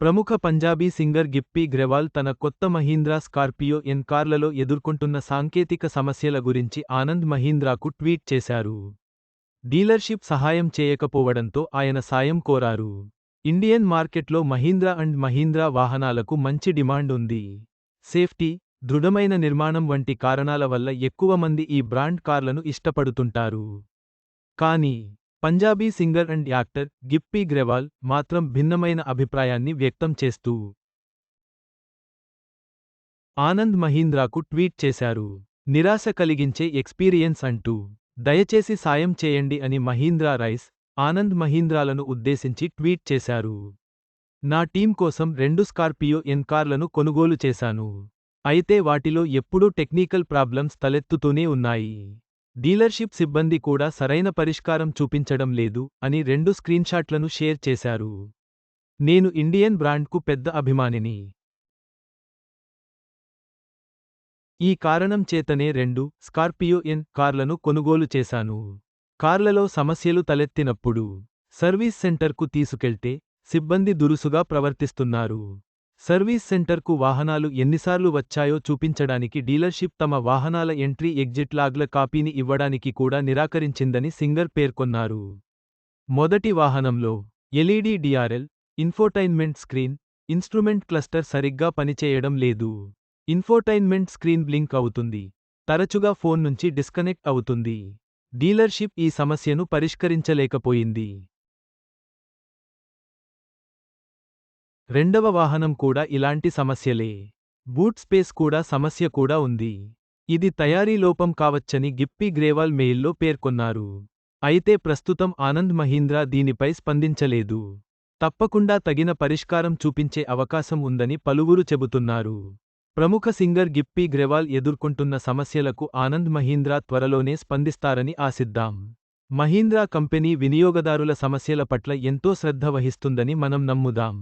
ప్రముఖ పంజాబీ సింగర్ గిప్పీ గ్రెవాల్ తన కొత్త మహీంద్రా స్కార్పియో ఎన్ కార్లలో ఎదుర్కొంటున్న సాంకేతిక సమస్యల గురించి ఆనంద్ మహీంద్రాకు ట్వీట్ చేశారు. డీలర్షిప్ సహాయం చేయకపోవడంతో ఆయన సాయం కోరారు. ఇండియన్ మార్కెట్లో మహీంద్రా అండ్ మహీంద్రా వాహనాలకు మంచి డిమాండ్ ఉంది. సేఫ్టీ, దృఢమైన నిర్మాణం వంటి కారణాల వల్ల ఎక్కువ మంది ఈ బ్రాండ్ కార్లను ఇష్టపడుతుంటారు. కానీ Punjabi singer and actor Gippy Grewal మాత్రం భిన్నమైన అభిప్రాయాన్ని వ్యక్తం చేస్తూ ఆనంద్ మహీంద్రాకు ట్వీట్ చేశారు. నిరాశ కలిగించే ఎక్స్పీరియన్స్ అంటూ దయచేసి సాయం చేయండి అని మహీంద్రా రైస్, ఆనంద్ మహీంద్రాలను ఉద్దేశించి ట్వీట్ చేశారు. నా టీం కోసం 2 స్కార్పియో ఎన్ కార్లను కొనుగోలు చేశాను. అయితే వాటిలో ఎప్పుడూ టెక్నికల్ ప్రాబ్లమ్స్ తలెత్తుతూనే ఉన్నాయి. డీలర్షిప్ సిబ్బంది కూడా సరైన పరిష్కారం చూపించడం లేదు అని 2 స్క్రీన్షాట్లను షేర్ చేశారు. నేను ఇండియన్ బ్రాండ్కు పెద్ద అభిమానిని. ఈ కారణం చేతనే 2 స్కార్పియో ఎన్ కార్లను కొనుగోలు చేశాను. కార్లలో సమస్యలు తలెత్తినప్పుడు సర్వీస్ సెంటర్కు తీసుకెళ్తే సిబ్బంది దురుసుగా ప్రవర్తిస్తున్నారు. సర్వీస్ సెంటర్కు వాహనాలు ఎన్నిసార్లు వచ్చాయో చూపించడానికి డీలర్షిప్ తమ వాహనాల ఎంట్రీ ఎగ్జిట్ లాగ్ల కాపీని ఇవ్వడానికి కూడా నిరాకరించిందని సింగర్ పేర్కొన్నారు. మొదటి వాహనంలో LED DRL, infotainment screen, instrument cluster సరిగ్గా పనిచేయడం లేదు. ఇన్ఫోటైన్మెంట్ స్క్రీన్ బ్లింక్ అవుతుంది. తరచుగా ఫోన్ నుంచి డిస్కనెక్ట్ అవుతుంది. డీలర్షిప్ ఈ సమస్యను పరిష్కరించలేకపోయింది. రెండవ వాహనం కూడా ఇలాంటి సమస్యలే. బూట్ స్పేస్ కూడా సమస్య కూడా ఉంది. ఇది తయారీ లోపం కావచ్చని గిప్పీ గ్రేవాల్ మెయిల్లో పేర్కొన్నారు. అయితే ప్రస్తుతం ఆనంద్ మహీంద్రా దీనిపై స్పందించలేదు. తప్పకుండా తగిన పరిష్కారం చూపించే అవకాశం ఉందని పలువురు చెబుతున్నారు. ప్రముఖ సింగర్ గిప్పీ గ్రెవాల్ ఎదుర్కొంటున్న సమస్యలకు ఆనంద్ మహీంద్రా త్వరలోనే స్పందిస్తారని ఆశిద్దాం. మహీంద్రా కంపెనీ వినియోగదారుల సమస్యల పట్ల ఎంతో శ్రద్ధ వహిస్తుందని మనం నమ్ముదాం.